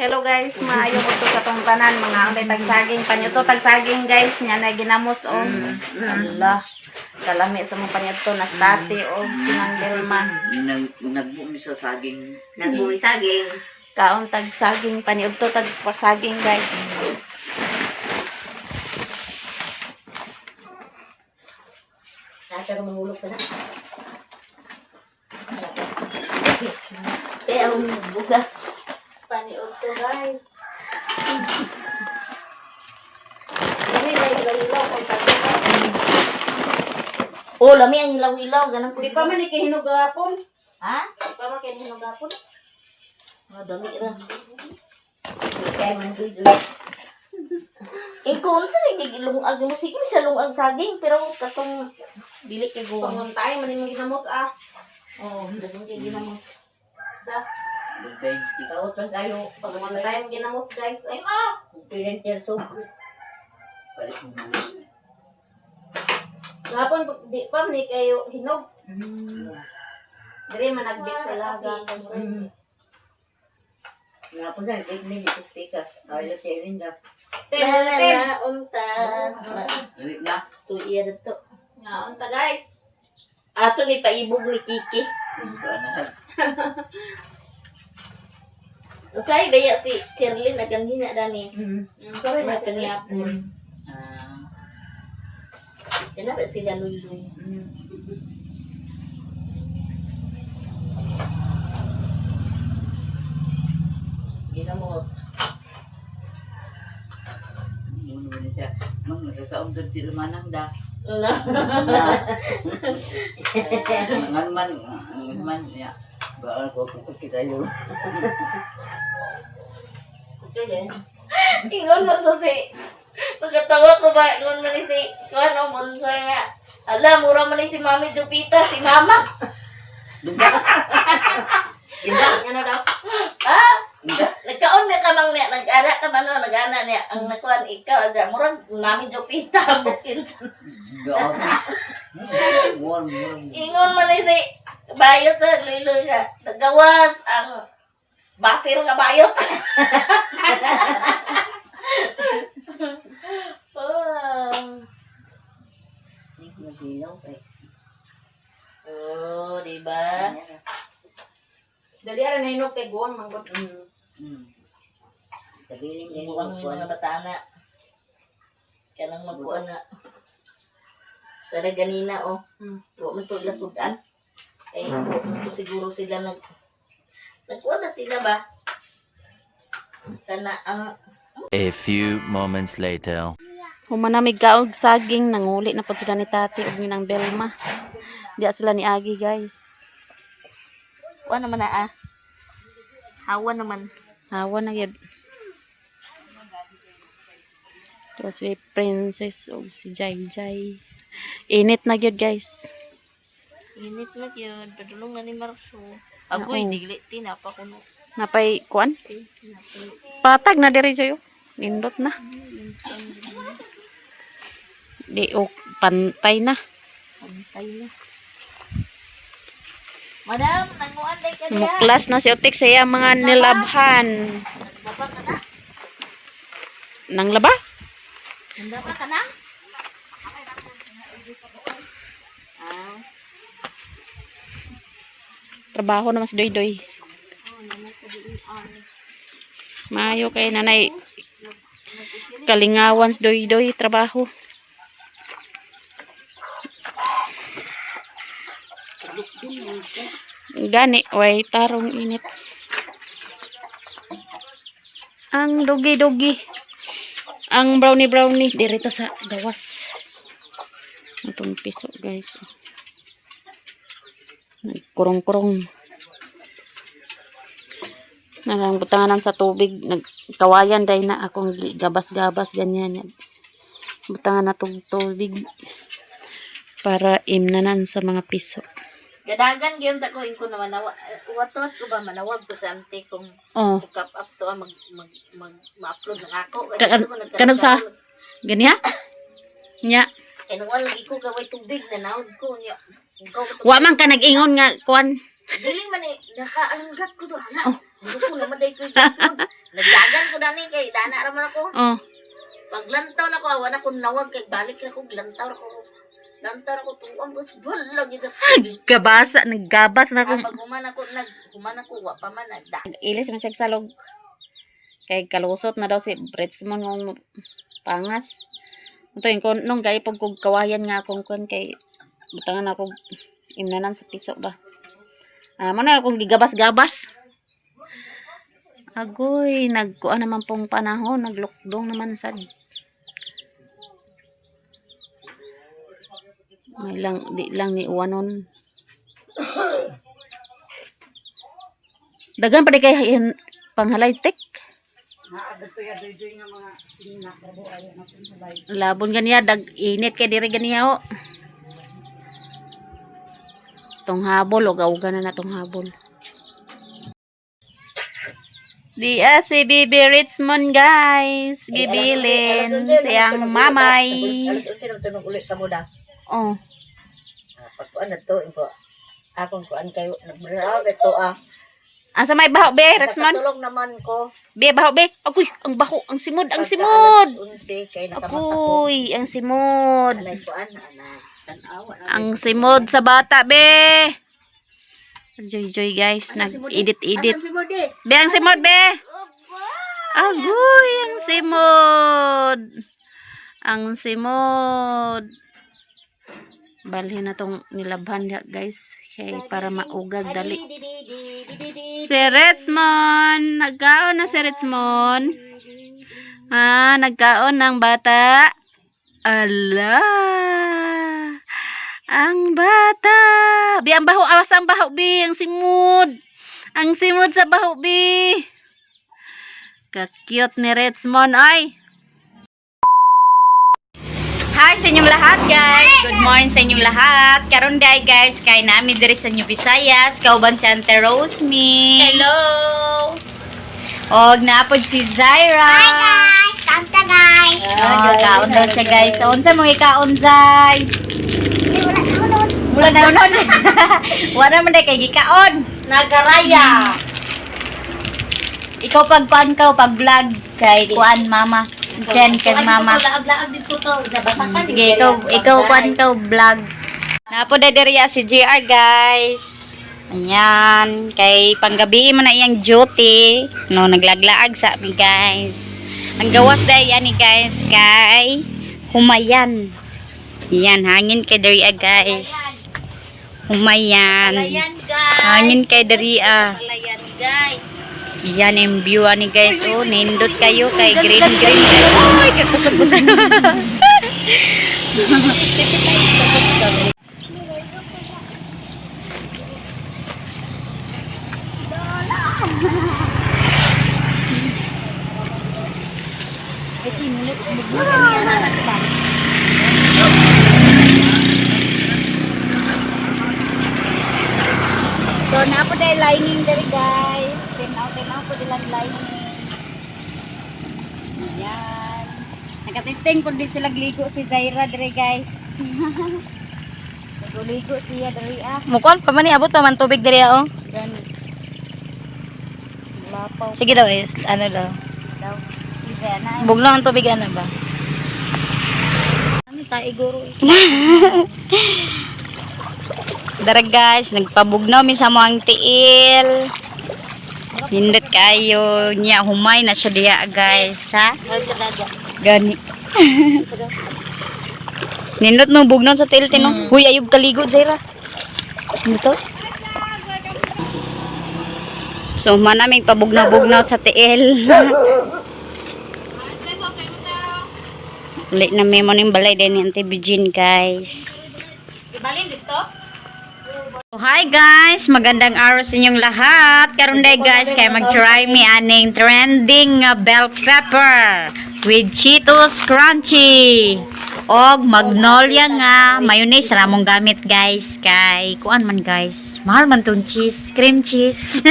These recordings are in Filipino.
Hello guys, maayo ko to sa tong tanan mga ulay tagsaging panyo to tagsaging guys nya na ginamos o. Allah. Kalami sa mga panyo to nastati o sinanggelman. Nagbumi sa saging. Nagbumi saging. Kaon tagsaging panyo to tagpasaging guys. Nasa ka mahulog ka na. Kaya ang bugas. Panyo to guys. Lami na ilaw-ilaw kung sabi ka. Oh, lami ang ilaw-ilaw. Ganang Di pa man ikihinog gapon. Ha? Di pa man ikihinog gapon. Oh, dami ra. Kaya man doy-doy. Kung saan nagigilungag mo, sige sa lungag saging, pero katong dili kay guwang. Panguntay man imong ginamos ah. Oo, dagang kay ginamos. Da. Lugay. Tawag lang tayo. Panguntay mo ginamos guys. Ay, Pilenter soup. Palit mo na. gapon di pa man kayo hinog. Diri man nagbik sila gapon. Nga po na, big mini pikas. Ayos siya rin na. Ten, ten. Unta. Dali na. Tuya na to. Nga unta guys. Ato ni paibog ni Kiki. Panahan. Usay baya si Cherlyn naganghina dani. Sorry May na kaniya. kanyapon. Kaya ba sila luy-luy? Ginamos. Hindi mo naman siya. Magsasaon doon di lumanang da. Una. Ngan man ya. Baal ko kita yun. Ito din. Ingon mo to si... Pagkatawa ko ba, ingon mo ni si... Ano, bunsoy nga. Ala, mura mo ni si Mami Jupita, si Mama. Inda. Ano daw? Ah! Inda. Nagkaon na ka nang niya, nag-ara ka ba no, nag-ana niya. Ang nakuhan ikaw, ada, murag Mami Jupita, ang bukin. Doon. Warm. Ingon mo ni si... Bayot na, luloy nga. Nagawas ang... Basir nga bayot. Oh, diba? Dali ara na hinog kay guwang manggod. Kabiling din ang mga batana. Kaya nang magkuhan na. Pero ganina, oh. Huwag mo ito ilasudan. Eh, huwag mo ito siguro sila nagkuhan na sila ba? Kana ang... A few moments later. Humanamig kaog saging nanguli na pud sila ni Tati ug ni nang Belma. Diya sila ni Agi guys. Kuha naman na ah. Hawa naman. Hawa na gyud. Tapos si Princess ug si Jai Jai. Init na gyud guys. Init na yun. Padulungan ni Marso. Agoy, Oo. digli. Tinapa ko no. Napay kuan? Patag na diri joyo. Nindot na. Di o pantay na. Pantay na. Madam, nanguan day ka niya. Muklas na si Otik sa iya mga nilabhan. Naglaba ka na? Nang laba? Naglaba ka na? Ah. Trabaho na mas doy-doy. Mayo kay nanay kalingawan sa doy-doy trabaho. Gani, way tarong init. Ang dugi-dugi. Ang brownie dirito sa gawas. Itong piso guys. Nagkurong-kurong. Narang butangan sa tubig. Nagkawayan dahil na akong gabas-gabas ganyan. Butangan na itong tubig. Para imnanan sa mga piso. Gadagan gyud ta ko inko naman wat ko ba manawag ko sa ante kung Oh. i-cap up to ma-upload ng ako. Kano sa? Ganyan? Nya. Kaya nung lagi ko gaway tubig na naod ko niya. Wa man ka nag-ingon nga kuan. Dili man eh, nakaanggat ko to. Hala, hindi ko naman dahil ko yung ni kay dana ra man ako. Oh. Paglantaw na ko, awan ako nawag kay balik na ko lantaw ako. Lantaw ako tuwang bus wala gid sa tubig. Gabasa, naggabas na Ah, ko. pag human ako wa pa man nagda. Ilis man siya salog. Kay kalusot na daw si Britsmon ng pangas. Ito yung nung gaya pag kog kawayan nga akong kon kay butangan ako imnanan sa piso ba. Mo na akong gigabas-gabas. Agoy, nagkuan naman pong panahon, naglukdong naman sad. May lang, di lang ni uwanon. Dagan pa di kay panghalaytek. Labon ganiya, init kay diri ganiya o. Tong habol, o gawga na tong habol. Di si Bibi Richmond guys, gibilin siyang mamay. Alas 11 tunog ulit ka mo da. Oh, Pagkuan na to, info. Akong kuan kayo, nagbrao ito asa may baho be, Richmond? Nakatulog naman ko. Be, baho be. Agoy, ang baho, ang simod, ang simod. Alas 11 kay nakamata ko. Agoy, ang simod. Alay kuan, anak. Tanawa na. Ang simod sa bata be. Joy guys, nag-edit-edit. Asan si Modi? Be, ang simod be. Agoy, ang simod. Ang simod. Balhin na tong nilabhan ya guys. Kay para maugag dali. Si Richmond. Nagkaon na si Richmond. Nagkaon ng bata. Ala. Ang bata. Bi, ang baho. Awas ang baho, bi. Ang simod. Ang simod sa baho, bi. Ka-cute ni Richmond, ay. Hi sa inyong lahat, guys. Good morning sa inyong lahat. Karon day, guys, kay namin diri sa New Visayas. Kauban si Ante Rosemi. Hello. Og naapod si Zaira. Hi guys, kanta guys. Kaon daw siya, guys. So, unsa mong ikaon, Zay? Wala na unon. Wala man day kay gikaon. Nagaraya. Ikaw pagkuan ka, pag-vlog kay kuan mama. Send kay mama. Laag dito to, nabasakan. Sige, ikaw kuan ka vlog. Napo diri si JR, guys. Ayan, kay panggabi man na iyang duty. No, naglaglaag sa amin, guys. Ang gawas day yan ni guys kay Humayan. Yan, hangin kay diri guys. Humayan. Palayan guys. Hangin kay diri Palayan guys. Yan yung view ani guys. Oh, nindot kayo kay green. Ay, kapusag-pusag. So, napo dahil lining dali guys. Tinaw po nilang lining. Ayan. Nakatesting po din sila gligo si Zaira dali guys. Ligo siya dali Mukon pa man abot pa man tubig diri oh. Gani. Lapaw. Sige daw is ano daw. Daw. Si Zaira. Buglo ang tubig ana ba? Ano tayo guro? Dara guys, nagpabugnaw mi sa mo ang tiil. Hindot kayo niya humay na siya diya guys, ha? Sa daga. Gani. Nindot no bugnaw sa tiil tinong. Huy ayog kaligo Zaira. Dito. So manaming pabugnaw-bugnaw sa tiil. Ulit na may mo ning balay din ni Auntie Virgin guys. Ibalin dito? So, hi guys, magandang araw sa inyong lahat. Karon day guys, kaya mag-try mi aning trending nga bell pepper with Cheetos Crunchy og Magnolia nga mayonnaise ramong gamit guys. Kay kuan man guys, mahal man tong cheese, cream cheese.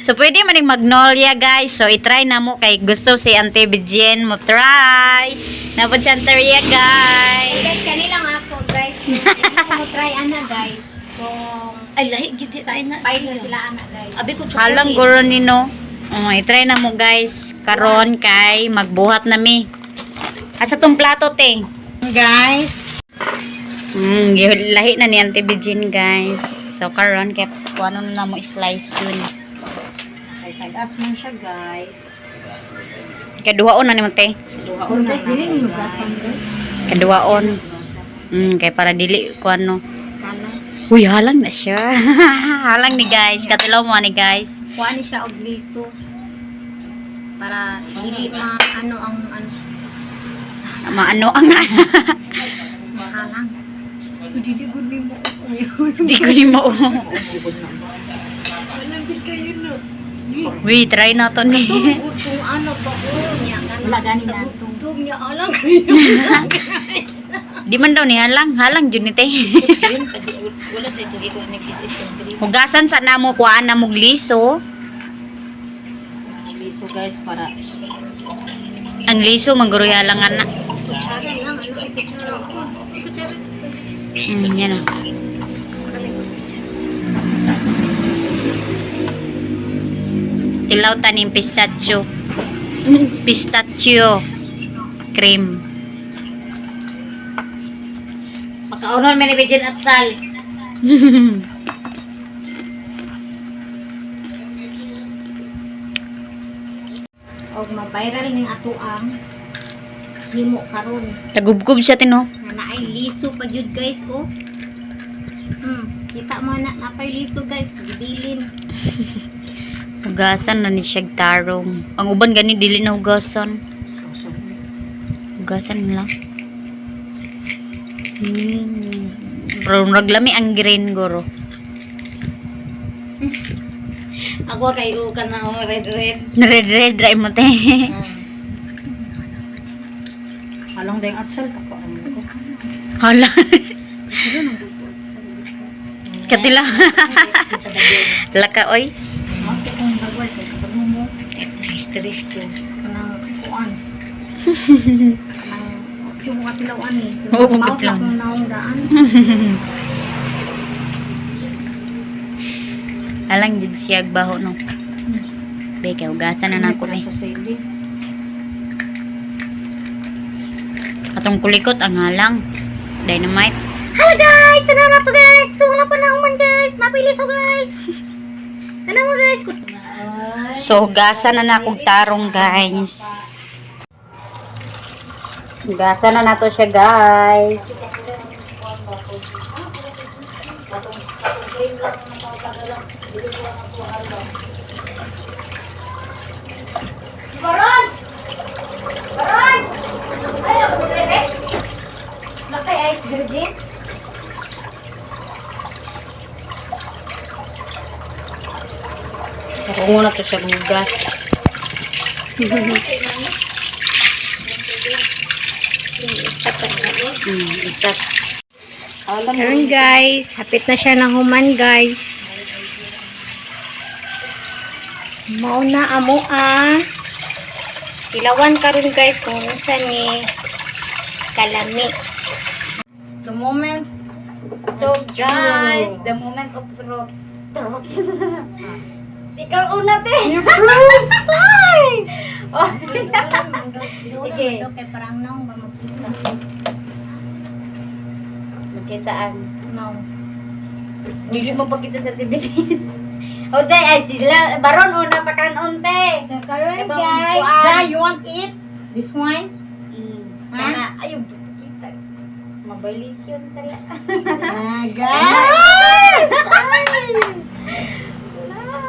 So pwede man yung Magnolia guys. So i-try na mo kay gusto si Auntie Virgin mo try. Napod sa Anteria guys. Guys, kanila nga ako guys. Ako try ana guys. Kung Ay lahi gid satisfied na sila ana guys. Halang guro nino. I-try na mo guys karon kay magbuhat na mi. Asa tong plato te? Guys, Lahi na ni Auntie Virgin guys. So karon kay kung ano na mo slice yun. ay tagas man siya guys. Kaduhaon na ni mo te. Duhaon guys, dili ni hugasan guys. Kaduhaon. Kay para dili ko ano. Kanas. Uy, halang na siya. Halang ni guys. Katilaw mo ni guys. Kuha ni siya og liso. Para dili maano ang ano. Maano ang Mahalang. Dili gud ni mo. Di ko ni mo. Uy, try na to ni. Utong ano ba niya kan wala gani na tugtog niya alang. Di man daw ni halang. Halang jud ni te. Wala tayo ito nag-is-is Hugasan sa namo kuan na mog liso. liso guys para Ang liso magguruya lang ana. kutsara lang ano ay kutsara. Kutsara. Yan o. Tilaw tanim pistachio. Pistachio cream. Makaunon man ni Virgin at Sal. Og ma-viral ning ato ang himo karon. Tagubgob siya tino. Na naay liso pa jud guys oh. Kita mo na napay liso guys, gibilin. Hugasan na ni siya tarong. Ang uban gani dili na hugasan. Hugasan nila. Brown raglami ang green goro. Ako kay ka na red. Red dry mo te. Halong ding atsal pa ko. Hala. Katila. Laka oy. Mati kong bagway kay kapag mo Stress ko. kanang kuan. Kanang yung mga tilawan ni. Oo, Mouth tilawan. lang kung naong daan. Alang jud siya baho no. Be kay hugasan na nako be. Sa sili. Atong kulikot ang halang. Dynamite. Hello guys! Sana na to guys! Wala pa na man guys! Napili so guys! Ano mo guys? So hugasan na nakog tarong guys. Hugasan na nato siya guys. Nakay ice virgin? Ako muna to siya hugas. Start. Ayun guys, hapit na siya ng human guys. Mauna amo ilawan karon guys kung unsa ni kalami. The moment. So guys, the moment of truth. Ikaw una te. First time! Oh. Sige. Okay, parang naong ba magkita? Magkitaan. No. Dili mo pagkita sa TV. O jay ay sila baron una pa kanon te. So, karon Itong guys. kuan. Sa, you want it? This one? Ha? Kana ayo kita. Mabilis yun tala. Guys!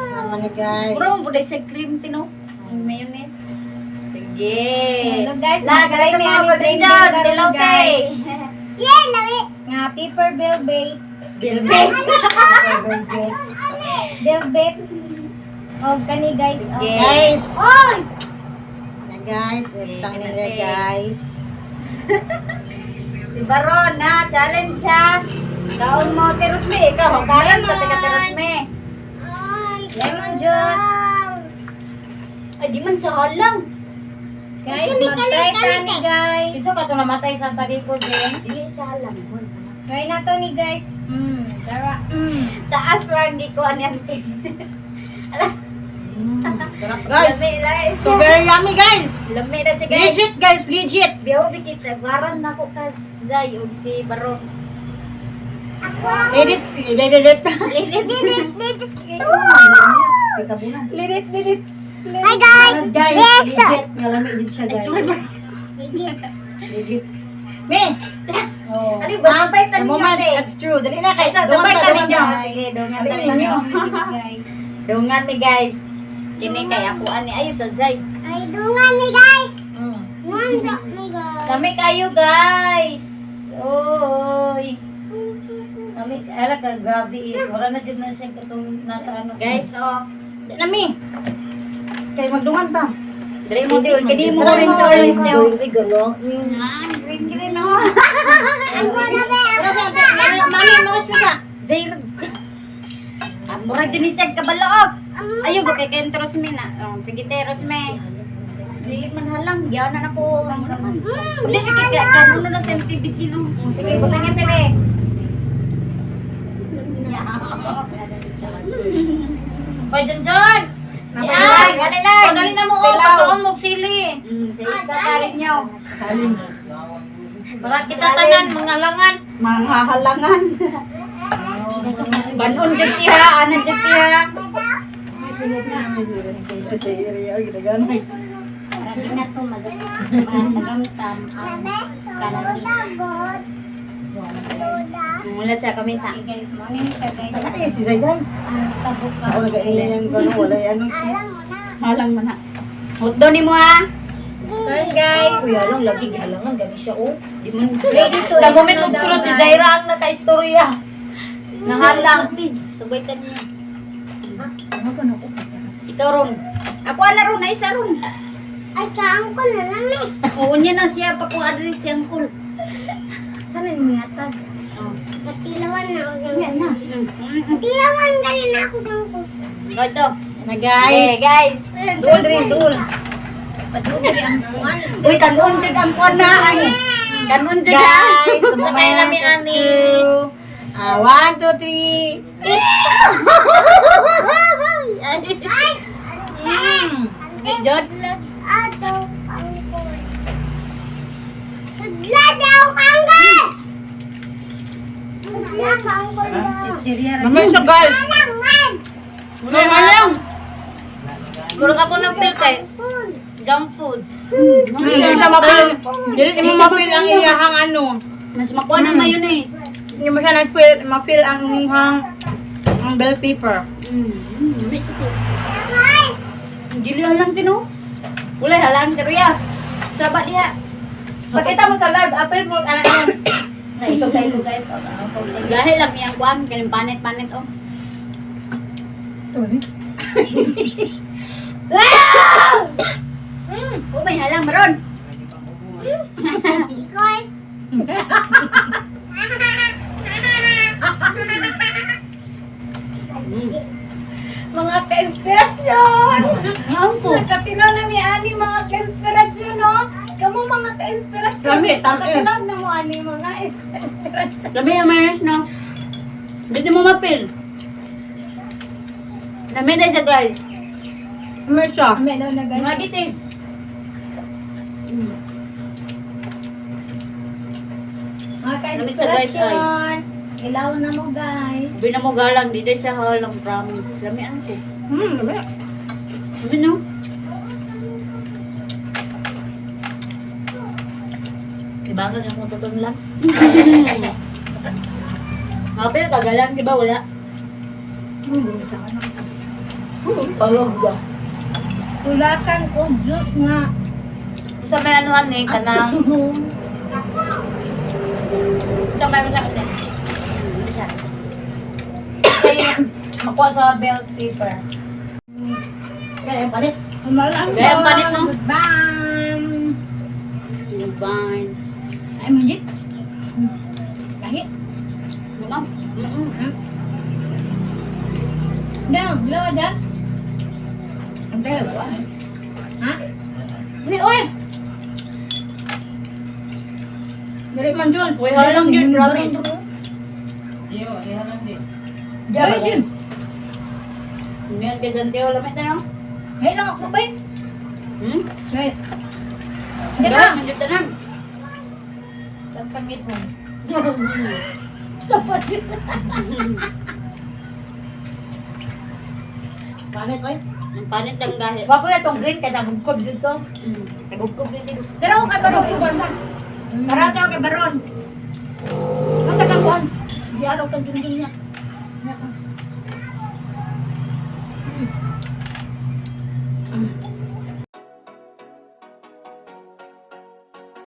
Sama ni guys. Mura mo buday sa cream tino. Yung mayonnaise. Sige. Hello, guys. Lagay Magkakaroon mo kami ako ng din trending dyan. karon, Dilaw kay. Yay! Nabi! Nga, paper velvet. Bilbet. Velvet. Oh, kani guys. Oh. Sige. Guys! Oy! Na guys, itang Sige, nila kanate. guys. Si Baron na, challenge siya. Kaon mo, Terusme. Ikaw, hanggalan ka, taga Terusme. Lemon juice. Ay, di man sa halang. Guys, mag-try tani guys. Iso ka ito namatay sa tariko din. Dili sa halang. Try na to ni guys. Dara. Taas parang di ko anyan. Guys, Lami guys. so very yummy guys. Lami na siya guys. Legit guys, legit. Biyaw kita. Waran na ko ka Zay o si Baron. Edit. Lidit. Hi guys. Guys, legit. Ngalamig din siya guys. Legit. Me. Oh. Ano ba? Sabay The tanin moment, niyo. that's true. Dali na guys. Sabay tanin niyo. Dungan. Sige, dungan Dali tanin niyo. guys. Dungan mi guys. Kini kay ako ani ayo sa Zay. Ay, dungan ni guys. Mm. Nanda ni guys. Kami kayo guys. Oy. Kami ala ka grabe eh. Wala na jud na siya katong nasa ano. Guys, oh. Nami. Kay magdungan ta. Dre mo diol kini mo rin sa orange niyo. Uy, gulo. Green no. Mami, mo siya. Zay. Murag din siya kabalo. Ayo go kay Kentros mi na. Sige te Rosme. Di man halang giyan na nako. Di kay kanon na sa TV chino. Sige butang yan tele. Hoy John. Ay, dali lang. Dali na mo, patuon mo sili. Sige sa tarin niyo. Para kita tanan mga langan. Mga halangan. Banon dyan tiha, anan dyan tiha. Parating na ito, magagamtam ang kanali. Mula siya kami sa. Guys, morning ka guys. Ay, si Zayzay. Tabok ka. Ako nag-ailan yung gano'n, wala ano. Halang man ha. Hotdo ni mo ha. Sorry guys. Kuya lang, lagi halangan. Gani siya oh. Di mo ready to. Sa moment of truth, si Zaira ang naka-istorya. Nahalang. Sabay ka niya. Ikaw ron. Ako ala ron, ay isa ron. Ay, ka-angkol na lang eh. Oo niya na siya, pa kung address si Angkol. Saan na niyatag? Patilawan na ako sa Yan na. Patilawan ka rin ako sa angkol. O ito. Na Eh guys. Dul rin, dul. Uy, kanon dyan ang kuwan na. Kanon dyan na. Guys, the Sabay moment namin it's ani. true. 1, 2, 3. Jod. Ato, angkol. Sudlad daw, angkol! Sudlad, angkol daw. Naman siya guys. Alangan! Naman lang. Puro ka po ng feel kay junk foods. Hindi siya mapil. Hindi mo mapil ang iyahang ano. Mas makuha ng mayonnaise. Hindi mo siya mapil ang iyahang ang bell pepper. May sa Gilihan lang tino. Wala halang pero ya. Sabat dia. Pakita mo sa live, apel mo ano. Na isog tayo ko guys. Gahe lang yang kuan kanin panit-panit oh. Oh, may halang maron. Ikoy. Mga ka-inspirasyon! Ako! Nakatilaw na ni Ani mga ka-inspirasyon, no? Kamu mga ka-inspirasyon. Lami, tama. Nakatilaw na mo, Ani, mga inspirasyon. Lami ang mayroon, no? Hindi mo mapil. Lami na siya, guys. Ano siya? Lami daw na, guys. Mga biti. Mga Lami siya, guys, ay. ka-inspirasyon. Ilaw na mo, guys. Sabi na mo galang, di din siya halang, promise. Lami ang ko. Lami. Lami, no? Ibangan yung mga tutun lang. Mapil, kagalang, di ba? Wala. Pagod ba? Tulakan ko, juice nga. Sa may anuhan eh, kanang... Sa may masakit eh. Ano siya? Kaya makuha sa bell paper. Kaya yung palit. Umalang Kaya ang panit, no? Bam! Bye. Ay, manjit. Kahit. Ma'am. Down, blow that. Ang tayo ba? Ha? Ni, oy! Dali man dyan. Uy, halang yun, grabe. Diyan din. Umiyan ka dyan, Teo. Lamit na, no? Ngayon lang ako ba? Hmm? Ngayon. Diyan Diyan na, dito na. Ang pangit mo. Sapat yun. Panit, oy. Ang panit lang dahil. Wapo na itong green, kaya nagugkob dito. Nagugkog din dito. Pero ako kay Baron ko ba man? Parang ako kay Baron. Ang tagakuan. Di araw kang dingding niya.